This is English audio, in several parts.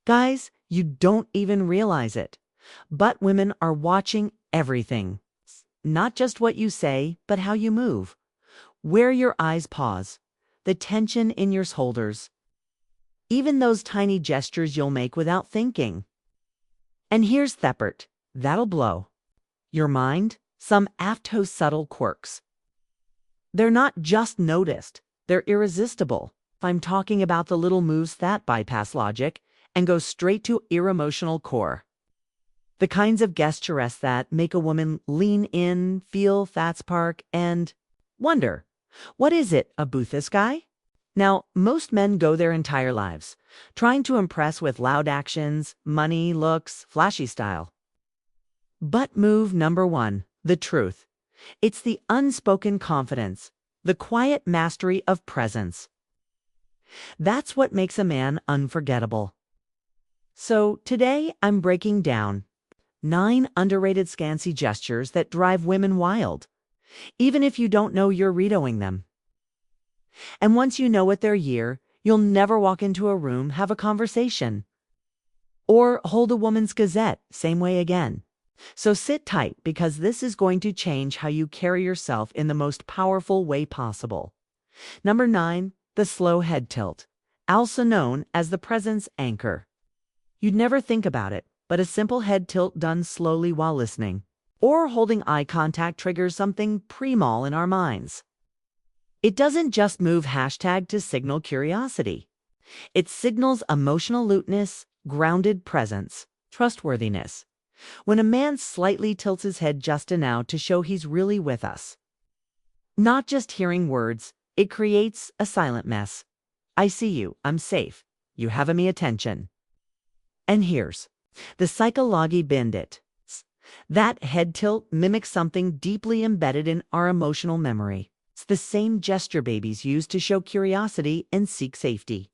Guys, you don't even realize it. But women are watching everything. Not just what you say, but how you move. Where your eyes pause. The tension in your shoulders. Even those tiny gestures you'll make without thinking. And here's Theppert. That'll blow your mind. Some afto subtle quirks. They're not just noticed. They're irresistible. I'm talking about the little moves that bypass logic and go straight to your emotional core. The kinds of gestures that make a woman lean in, feel that spark, and wonder, what is it about this guy? Now, most men go their entire lives trying to impress with loud actions, money, looks, flashy style. But move number one, the truth. It's the unspoken confidence, the quiet mastery of presence. That's what makes a man unforgettable. So today I'm breaking down 9 underrated scancy gestures that drive women wild, even if you don't know you're redoing them. And once you know what they're you'll never walk into a room, have a conversation, or hold a woman's gazette same way again. So sit tight, because this is going to change how you carry yourself in the most powerful way possible. Number 9, the slow head tilt, also known as the presence anchor. You'd never think about it, but a simple head tilt done slowly while listening or holding eye contact triggers something primal in our minds. It doesn't just move hashtag to signal curiosity. It signals emotional alertness, grounded presence, trustworthiness. When a man slightly tilts his head just enough to show he's really with us. Not just hearing words, it creates a silent mess. I see you, I'm safe, you have me attention. And here's the psychology behind it. That head tilt mimics something deeply embedded in our emotional memory. It's the same gesture babies use to show curiosity and seek safety.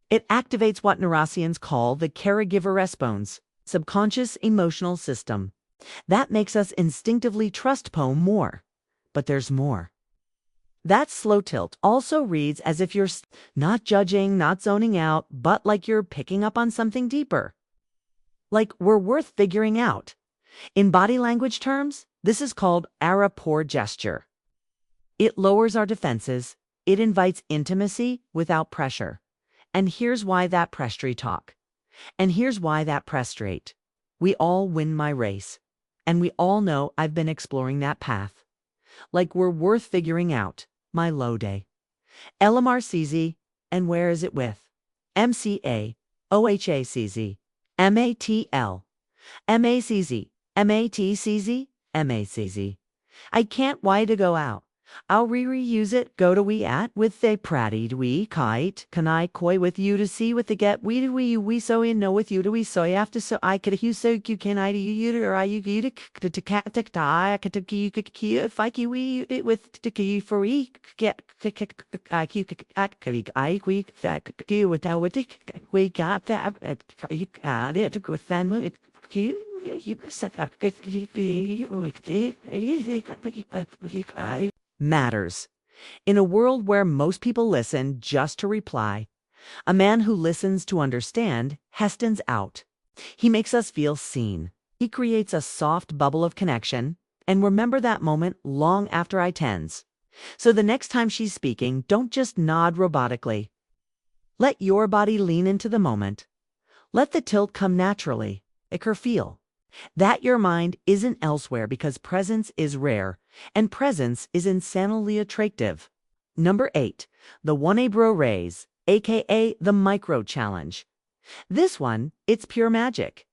It activates what neuroscience call the caregiver response, subconscious emotional system. That makes us instinctively trust Poe more. But there's more. That slow tilt also reads as if you're not judging, not zoning out, but like you're picking up on something deeper. Like we're worth figuring out. In body language terms, this is called a rapport gesture. It lowers our defenses. It invites intimacy without pressure. And here's why that pressure talk. And here's why that press straight. We all win my race. And we all know I've been exploring that path. Like we're worth figuring out. My low day. LMRCZ, and where is it with? MCA, OHACZ, MATL, MACZ, MATCZ, MACZ. I can't wait to go out. I'll reuse it. Go to we at with the pratty we kite. Can I koi with you to see what the get we so in know with you to we so after so I could you so you can I do you or I you to cat to die I could you could if I we it with to for we get I we that you without we got that you got it with them you set up matters. In a world where most people listen just to reply, a man who listens to understand hastens out. He makes us feel seen. He creates a soft bubble of connection, and remember that moment long after I tends. So the next time she's speaking, don't just nod robotically. Let your body lean into the moment. Let the tilt come naturally. Make her feel that your mind isn't elsewhere, because presence is rare, and presence is insanely attractive. Number 8, the one bro raise, aka the micro challenge. This one, it's pure magic.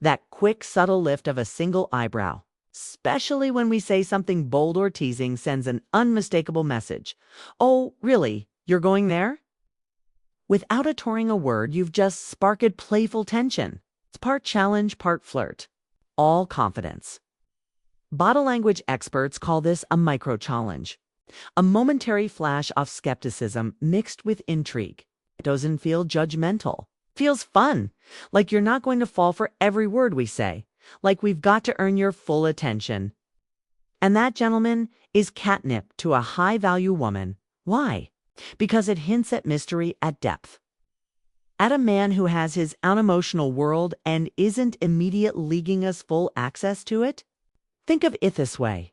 That quick, subtle lift of a single eyebrow, especially when we say something bold or teasing, sends an unmistakable message. Oh, really? You're going there? Without uttering a word, you've just sparked playful tension. It's part challenge, part flirt. All confidence. Body language experts call this a micro challenge. A momentary flash of skepticism mixed with intrigue. It doesn't feel judgmental. It feels fun. Like you're not going to fall for every word we say. Like we've got to earn your full attention. And that, gentlemen, is catnip to a high-value woman. Why? Because it hints at mystery, at depth. At a man who has his unemotional world and isn't immediate leaguing us full access to it? Think of it this way.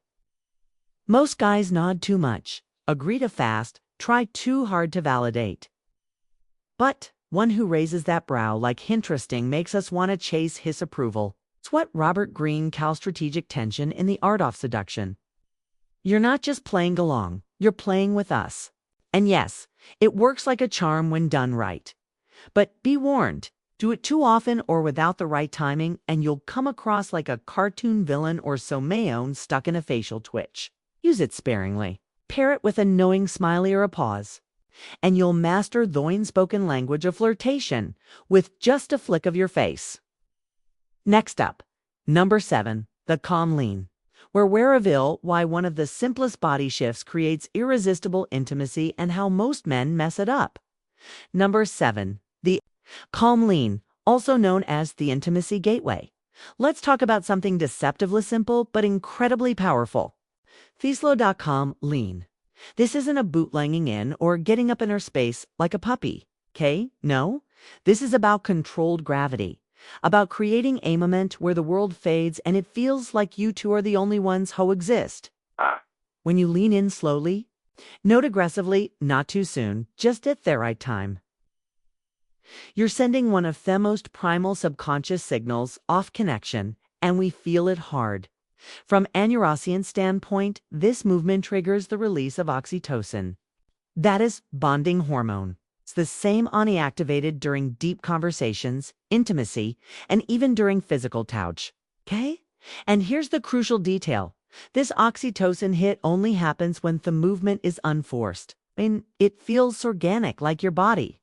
Most guys nod too much, agree to fast, try too hard to validate. But one who raises that brow like interesting makes us want to chase his approval. It's what Robert Greene calls strategic tension in The Art of Seduction. You're not just playing along, you're playing with us. And yes, it works like a charm when done right. But be warned, do it too often or without the right timing, and you'll come across like a cartoon villain or Somayon stuck in a facial twitch. Use it sparingly. Pair it with a knowing smiley or a pause. And you'll master the unspoken language of flirtation with just a flick of your face. Next up, number 7, the calm lean, where we reveal why one of the simplest body shifts creates irresistible intimacy and how most men mess it up. Number 7, the calm lean, also known as the intimacy gateway. Let's talk about something deceptively simple but incredibly powerful. Thieslo.com lean. This isn't a bootlegging in or getting up in her space like a puppy, okay? No, this is about controlled gravity, about creating a moment where the world fades and it feels like you two are the only ones who exist. When you lean in slowly, note aggressively, not too soon, just at the right time. You're sending one of the most primal subconscious signals off connection, and we feel it hard. From an neuroscience standpoint, this movement triggers the release of oxytocin. That is bonding hormone. It's the same activated during deep conversations, intimacy, and even during physical touch. Okay? And here's the crucial detail. This oxytocin hit only happens when the movement is unforced. It feels organic, like your body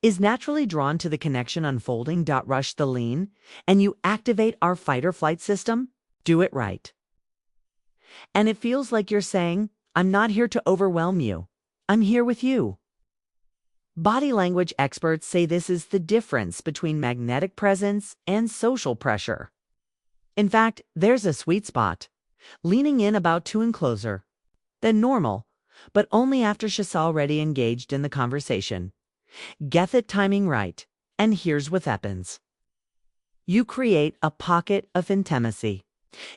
is naturally drawn to the connection unfolding. Rush the lean, and you activate our fight or flight system. Do it right. And it feels like you're saying, I'm not here to overwhelm you. I'm here with you. Body language experts say this is the difference between magnetic presence and social pressure. In fact, there's a sweet spot. Leaning in about two and closer than normal, but only after she's already engaged in the conversation. Get the timing right, and here's what happens. You create a pocket of intimacy.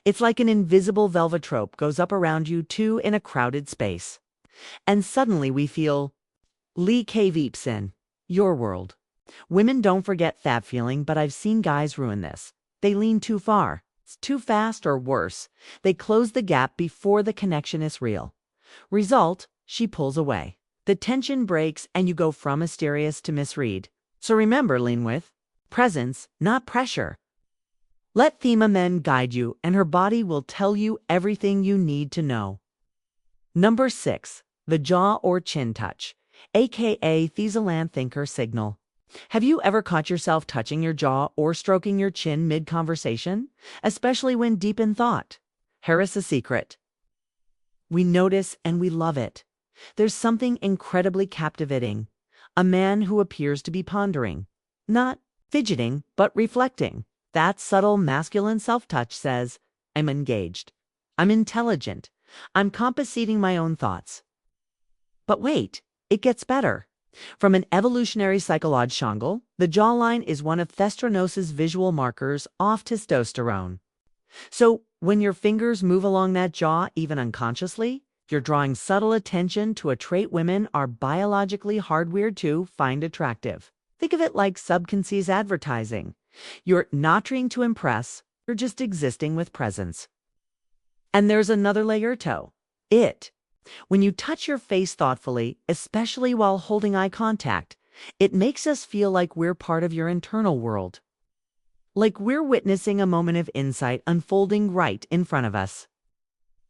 It's like an invisible velvet rope goes up around you two in a crowded space. And suddenly we feel Lee K. Veeps in your world. Women don't forget that feeling, but I've seen guys ruin this. They lean too far. It's too fast, or worse, they close the gap before the connection is real. Result, she pulls away. The tension breaks and you go from mysterious to misread. So remember, lean with presence, not pressure. Let Thema Men guide you, and her body will tell you everything you need to know. Number 6, the jaw or chin touch, aka Thiesaland thinker signal. Have you ever caught yourself touching your jaw or stroking your chin mid-conversation, especially when deep in thought? Here's a secret. We notice and we love it. There's something incredibly captivating. A man who appears to be pondering, not fidgeting, but reflecting. That subtle masculine self-touch says, I'm engaged. I'm intelligent. I'm compensating my own thoughts. But wait, it gets better. From an evolutionary psychological angle, the jawline is one of testosterone's visual markers of testosterone. So when your fingers move along that jaw, even unconsciously, you're drawing subtle attention to a trait women are biologically hardwired to find attractive. Think of it like subconscious advertising. You're not trying to impress, you're just existing with presence. And there's another layer to it. When you touch your face thoughtfully, especially while holding eye contact, it makes us feel like we're part of your internal world. Like we're witnessing a moment of insight unfolding right in front of us.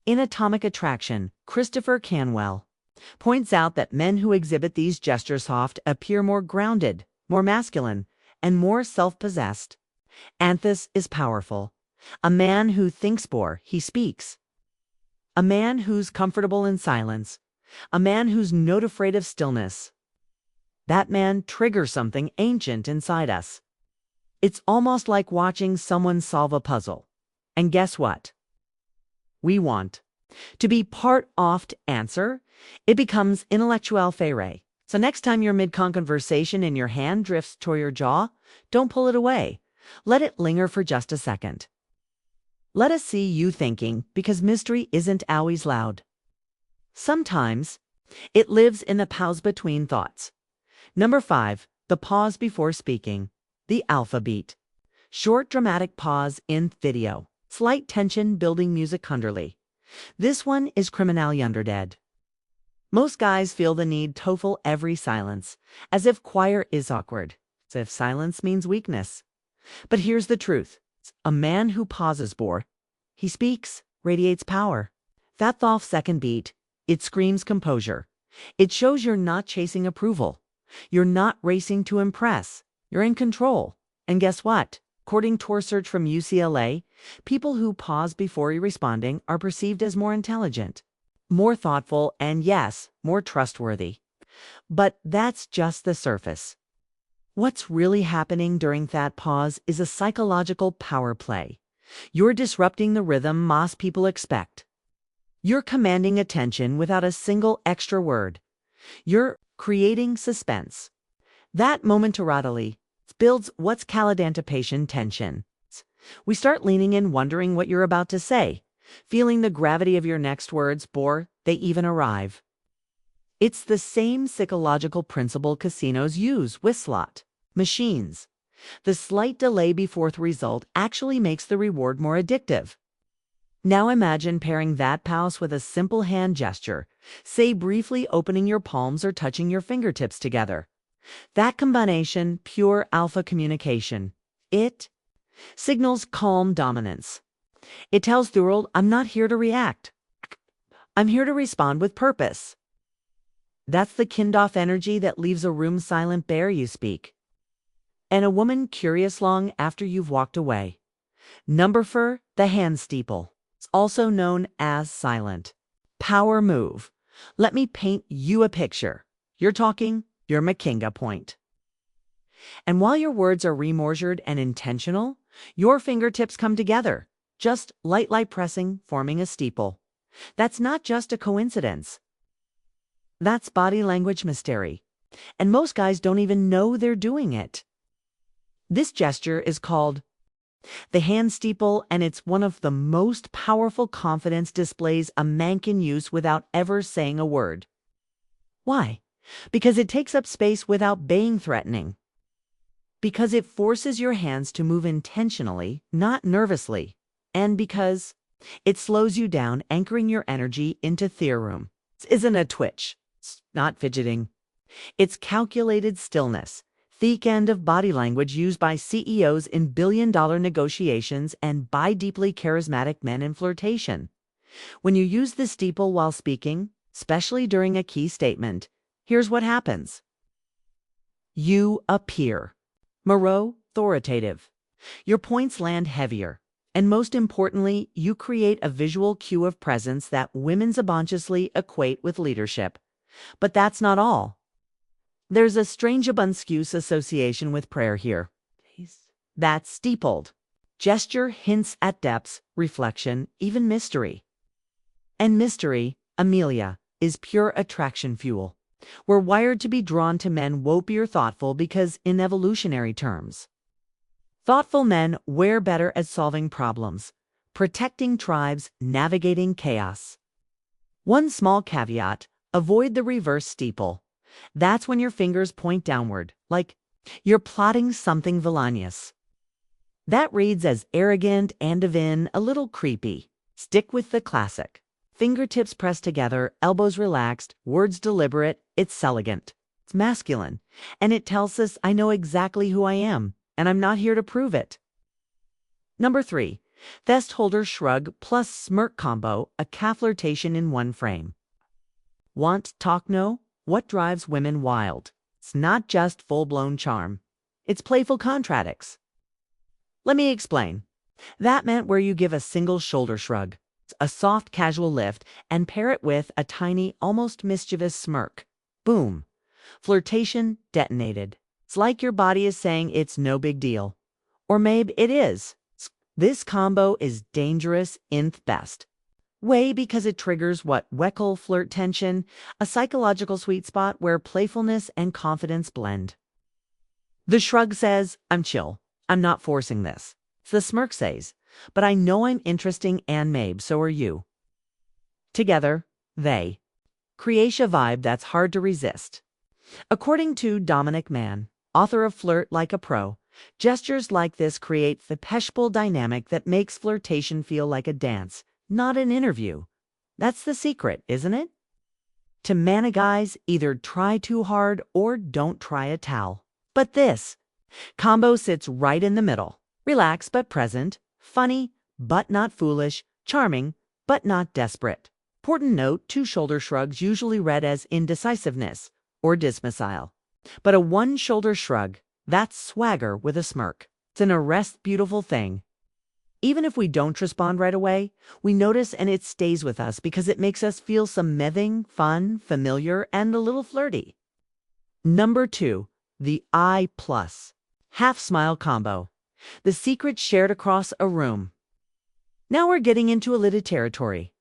In Atomic Attraction, Christopher Canwell points out that men who exhibit these gestures often appear more grounded, more masculine, and more self-possessed. Anthus is powerful. A man who thinks before he speaks. A man who's comfortable in silence. A man who's not afraid of stillness. That man triggers something ancient inside us. It's almost like watching someone solve a puzzle. And guess what? We want to be part of the answer. It becomes intellectual faire. So next time you're mid-conversation and your hand drifts toward your jaw, don't pull it away. Let it linger for just a second. Let us see you thinking, because mystery isn't always loud. Sometimes, it lives in the pause between thoughts. Number 5, the pause before speaking. The alpha beat. Short dramatic pause in video. Slight tension building music underly. This one is criminally underdead. Most guys feel the need to fill every silence, as if quiet is awkward, as if silence means weakness. But here's the truth. A man who pauses more, he speaks, radiates power. That thoughtful second beat, it screams composure. It shows you're not chasing approval. You're not racing to impress. You're in control. And guess what? According to a research from UCLA, people who pause before responding are perceived as more intelligent, more thoughtful, and yes, more trustworthy. But that's just the surface. What's really happening during that pause is a psychological power play. You're disrupting the rhythm most people expect. You're commanding attention without a single extra word. You're creating suspense. That momentarily builds what's called anticipation tension. We start leaning in, wondering what you're about to say, feeling the gravity of your next words before they even arrive. It's the same psychological principle casinos use with slot machines. The slight delay before the result actually makes the reward more addictive. Now imagine pairing that pause with a simple hand gesture, say briefly opening your palms or touching your fingertips together. That combination, pure alpha communication, it signals calm dominance. It tells the world, I'm not here to react. I'm here to respond with purpose. That's the kind-off energy that leaves a room silent bare you speak. And a woman curious long after you've walked away. Number 4, the hand steeple. It's also known as silent power move. Let me paint you a picture. You're talking your Makinga point. And while your words are remeasured and intentional, your fingertips come together, just light pressing, forming a steeple. That's not just a coincidence. That's body language mystery. And most guys don't even know they're doing it. This gesture is called the hand steeple, and it's one of the most powerful confidence displays a man can use without ever saying a word. Why? Because it takes up space without being threatening. Because it forces your hands to move intentionally, not nervously. And because it slows you down, anchoring your energy into theorum. This isn't a twitch. It's not fidgeting. It's calculated stillness. Thick end of body language used by CEOs in billion-dollar negotiations and by deeply charismatic men in flirtation. When you use the steeple while speaking, especially during a key statement, here's what happens. You appear morose, authoritative. Your points land heavier. And most importantly, you create a visual cue of presence that women subconsciously equate with leadership. But that's not all. There's a strange obscure association with prayer here. That steepled gesture hints at depths, reflection, even mystery. And mystery, Amelia, is pure attraction fuel. We're wired to be drawn to men whoopier thoughtful because, in evolutionary terms, thoughtful men were better at solving problems, protecting tribes, navigating chaos. One small caveat, avoid the reverse steeple. That's when your fingers point downward, like you're plotting something villainous. That reads as arrogant and even a little creepy. Stick with the classic. Fingertips pressed together, elbows relaxed, words deliberate. It's elegant. It's masculine. And it tells us I know exactly who I am, and I'm not here to prove it. Number 3, fist holder shrug plus smirk combo, a calf flirtation in one frame. Want talk no? What drives women wild? It's not just full-blown charm. It's playful contradicts. Let me explain. That meant where you give a single shoulder shrug, a soft casual lift, and pair it with a tiny, almost mischievous smirk. Boom. Flirtation detonated. It's like your body is saying it's no big deal. Or maybe it is. This combo is dangerous in the best. Way because it triggers what we call flirt tension, a psychological sweet spot where playfulness and confidence blend. The shrug says, I'm chill. I'm not forcing this. The smirk says, but I know I'm interesting and maybe so are you. Together, they create a vibe that's hard to resist. According to Dominic Mann, author of Flirt Like a Pro, gestures like this create the push-pull dynamic that makes flirtation feel like a dance, not an interview. That's the secret, isn't it? To manic guys, either try too hard or don't try at all. But this combo sits right in the middle. Relaxed but present, funny but not foolish, charming but not desperate. Important note, two shoulder shrugs usually read as indecisiveness or dismissile. But a one-shoulder shrug, that's swagger with a smirk. It's an arrest beautiful thing. Even if we don't respond right away, we notice and it stays with us because it makes us feel something fun, familiar, and a little flirty. Number 2, the I plus half smile combo. The secret shared across a room. Now we're getting into a little territory.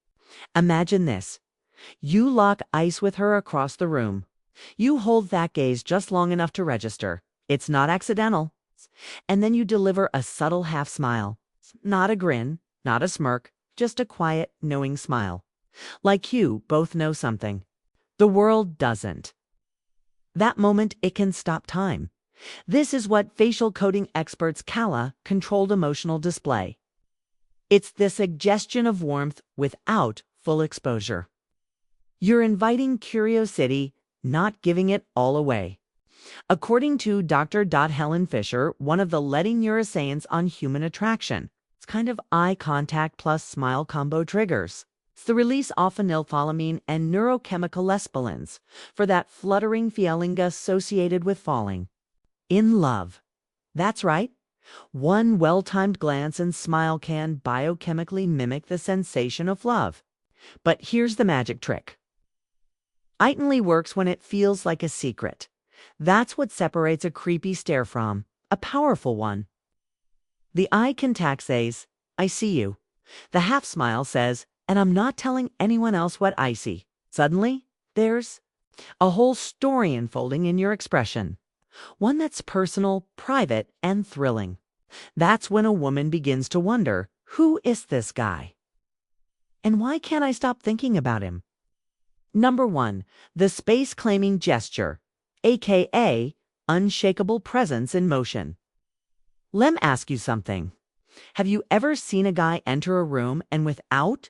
Imagine this. You lock eyes with her across the room. You hold that gaze just long enough to register. It's not accidental. And then you deliver a subtle half smile. Not a grin, not a smirk, just a quiet, knowing smile. Like you both know something. The world doesn't. That moment, it can stop time. This is what facial coding experts call controlled emotional display. It's the suggestion of warmth without full exposure. You're inviting curiosity, not giving it all away. According to Dr. Helen Fisher, one of the leading neuroscience on human attraction, it's kind of eye contact plus smile combo triggers. It's the release of phenylpholamine and neurochemical lesbolins for that fluttering feeling associated with falling in love. That's right. One well-timed glance and smile can biochemically mimic the sensation of love. But here's the magic trick. It only works when it feels like a secret. That's what separates a creepy stare from a powerful one. The eye contact says, I see you. The half smile says, and I'm not telling anyone else what I see. Suddenly, there's a whole story unfolding in your expression. One that's personal, private, and thrilling. That's when a woman begins to wonder, who is this guy? And why can't I stop thinking about him? Number 1, the space-claiming gesture, aka unshakable presence in motion. Let me ask you something. Have you ever seen a guy enter a room and without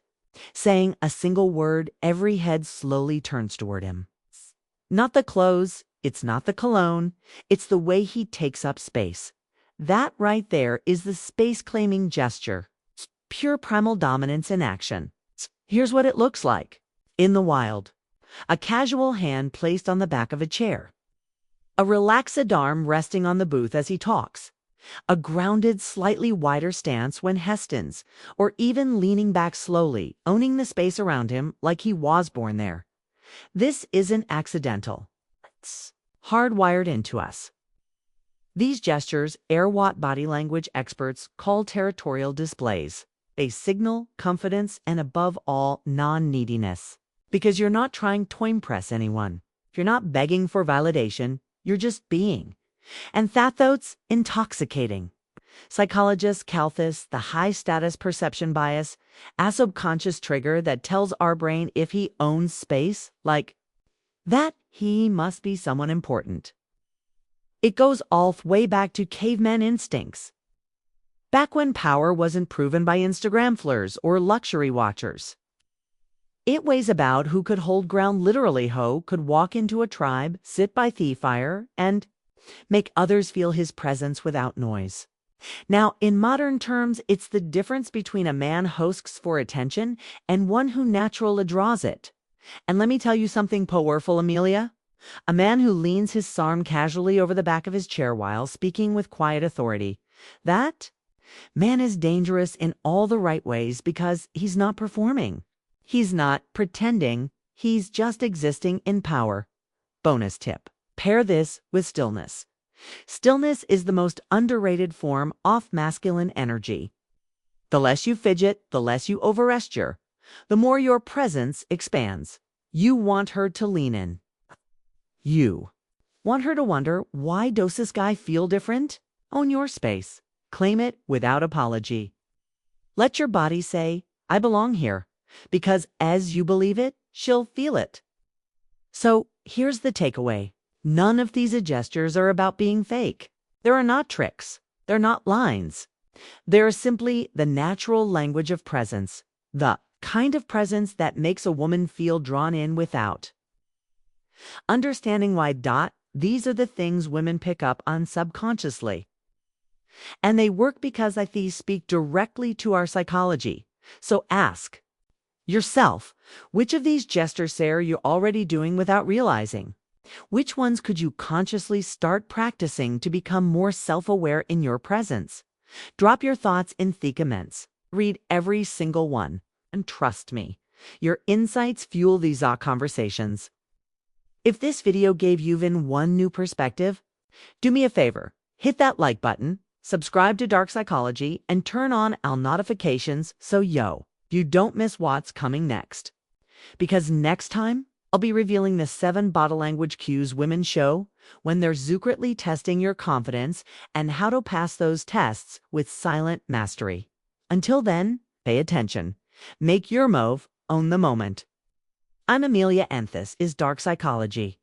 saying a single word, every head slowly turns toward him? Not the clothes, it's not the cologne, it's the way he takes up space. That right there is the space-claiming gesture. Pure primal dominance in action. Here's what it looks like. In the wild. A casual hand placed on the back of a chair. A relaxed arm resting on the booth as he talks. A grounded, slightly wider stance when Heston's, or even leaning back slowly, owning the space around him like he was born there. This isn't accidental. It's hardwired into us. These gestures, Air-Watt body language experts call territorial displays. They signal confidence and above all, non-neediness. Because you're not trying to impress anyone. If you're not begging for validation, you're just being. And that's intoxicating. Psychologists call this the high-status perception bias, a subconscious trigger that tells our brain if he owns space, like that he must be someone important. It goes all the way back to caveman instincts. Back when power wasn't proven by Instagram fleurs or luxury watchers. It weighs about who could hold ground literally could walk into a tribe, sit by the fire, and make others feel his presence without noise. Now, in modern terms, it's the difference between a man hosks for attention and one who naturally draws it. And let me tell you something powerful, Amelia. A man who leans his arm casually over the back of his chair while speaking with quiet authority. That man is dangerous in all the right ways because he's not performing. He's not pretending. He's just existing in power. Bonus tip. Pair this with stillness. Stillness is the most underrated form of masculine energy. The less you fidget, the less you overesture. the more your presence expands. You want her to lean in. You want her to wonder, why does this guy feel different? Own your space. Claim it without apology. Let your body say, I belong here, because as you believe it, she'll feel it. So here's the takeaway. None of these gestures are about being fake. There are not tricks. They're not lines. They're simply the natural language of presence, the kind of presence that makes a woman feel drawn in without. Understanding why these are the things women pick up on subconsciously. And they work because these speak directly to our psychology. So ask yourself, which of these gestures are you already doing without realizing? Which ones could you consciously start practicing to become more self-aware in your presence? Drop your thoughts in the comments. Read every single one. And trust me, your insights fuel these conversations. If this video gave you even one new perspective, do me a favor, hit that like button, subscribe to Dark Psychology, and turn on all notifications so you don't miss what's coming next. Because next time, I'll be revealing the 7 body language cues women show when they're secretly testing your confidence and how to pass those tests with silent mastery. Until then, pay attention. Make your move, own the moment. I'm Amelia, and this is Dark Psychology.